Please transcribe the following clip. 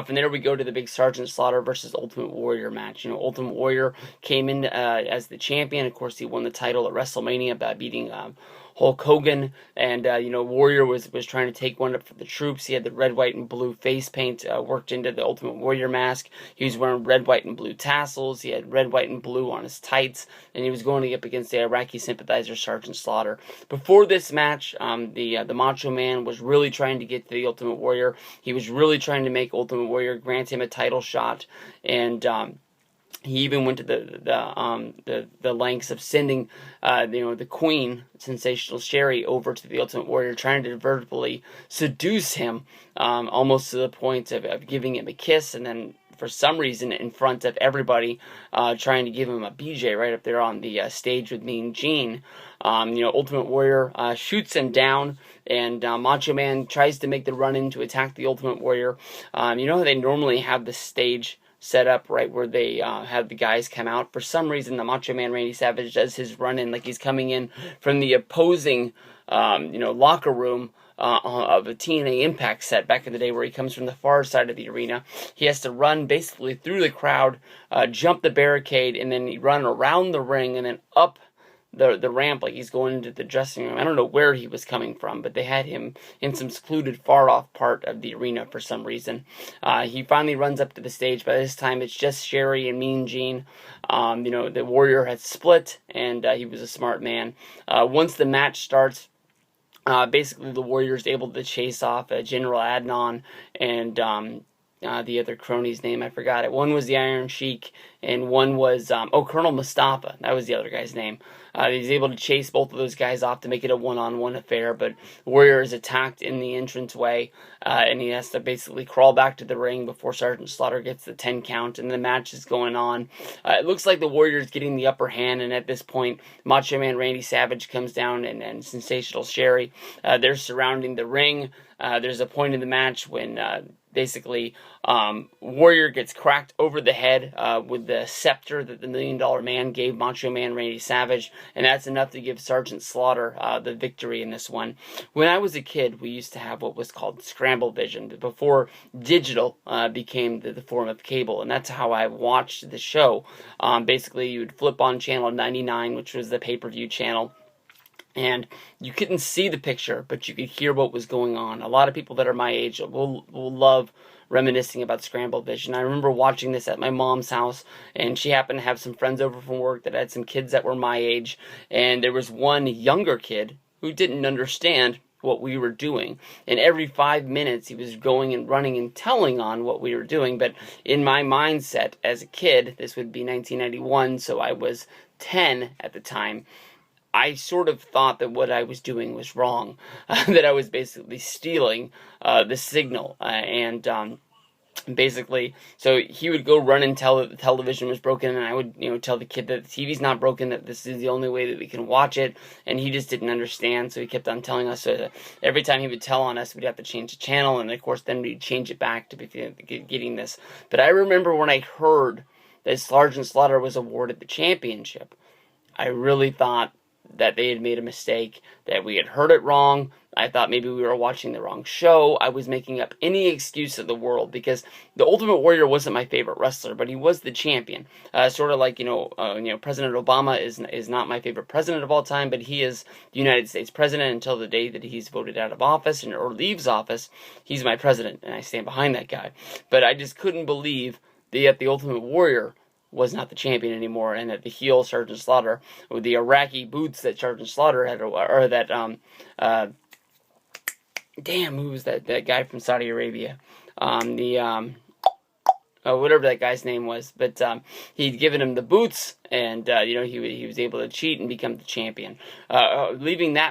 From there, we go to the big Sgt Slaughter versus Ultimate Warrior match. Ultimate Warrior came in as the champion. Of course, he won the title at WrestleMania by beating Hulk Hogan, and Warrior was trying to take one up for the troops. He had the red, white, and blue face paint worked into the Ultimate Warrior mask. He was wearing red, white, and blue tassels. He had red, white, and blue on his tights, and he was going up against the Iraqi sympathizer Sgt Slaughter. Before this match, the Macho Man was really trying to get to the Ultimate Warrior. He was really trying to make Ultimate Warrior grant him a title shot, and he even went to the lengths of sending the Queen, Sensational Sherry, over to the Ultimate Warrior, trying to verbally seduce him, almost to the point of giving him a kiss, and then for some reason in front of everybody, trying to give him a BJ right up there on the stage with Mean Gene. Ultimate Warrior shoots him down, and Macho Man tries to make the run-in to attack the Ultimate Warrior. How they normally have the stage set up right where they have the guys come out. For some reason, the Macho Man Randy Savage does his run-in like he's coming in from the opposing locker room of a TNA Impact set back in the day, where he comes from the far side of the arena. He has to run basically through the crowd, jump the barricade, and then he run around the ring and then up the ramp like he's going into the dressing room. I don't know where he was coming from, but they had him in some secluded, far-off part of the arena for some reason. He finally runs up to the stage. By this time, it's just Sherry and Mean Gene. The Warrior had split, and he was a smart man. Once the match starts, basically the Warrior is able to chase off General Adnan and the other crony's name, I forgot it. One was the Iron Sheik, and one was, Colonel Mustafa. That was the other guy's name. He's able to chase both of those guys off to make it a one-on-one affair, but Warrior is attacked in the entranceway, and he has to basically crawl back to the ring before Sgt Slaughter gets the 10 count, and the match is going on. It looks like the Warrior is getting the upper hand, and at this point, Macho Man Randy Savage comes down, and Sensational Sherry. They're surrounding the ring. There's a point in the match when basically Warrior gets cracked over the head with the scepter that the $1 Million Man gave Macho Man Randy Savage, and that's enough to give Sgt Slaughter the victory in this one. When I was a kid, we used to have what was called Scramble Vision, before digital became the form of cable, and that's how I watched the show. Basically, you would flip on channel 99, which was the pay-per-view channel, and you couldn't see the picture, but you could hear what was going on. A lot of people that are my age will love reminiscing about Scramble Vision. I remember watching this at my mom's house, and she happened to have some friends over from work that had some kids that were my age, and there was one younger kid who didn't understand what we were doing, and every 5 minutes he was going and running and telling on what we were doing. But in my mindset as a kid, this would be 1991, so I was 10 at the time, I sort of thought that what I was doing was wrong, that I was basically stealing the signal, and basically, so he would go run and tell that the television was broken, and I would, tell the kid that the TV's not broken, that this is the only way that we can watch it, and he just didn't understand, so he kept on telling us. So every time he would tell on us, we'd have to change the channel, and of course then we'd change it back to be getting this. But I remember when I heard that Sgt Slaughter was awarded the championship, I really thought that they had made a mistake, that we had heard it wrong. I thought maybe we were watching the wrong show. I was making up any excuse in the world, because the Ultimate Warrior wasn't my favorite wrestler, but he was the champion. Sort of like, President Obama is not my favorite president of all time, but he is the United States president until the day that he's voted out of office or leaves office. He's my president, and I stand behind that guy. But I just couldn't believe that the Ultimate Warrior was not the champion anymore, and that the heel Sgt Slaughter, with the Iraqi boots that Sgt Slaughter had, or that who was that guy from Saudi Arabia, whatever that guy's name was, but he'd given him the boots, and he was able to cheat and become the champion. Leaving that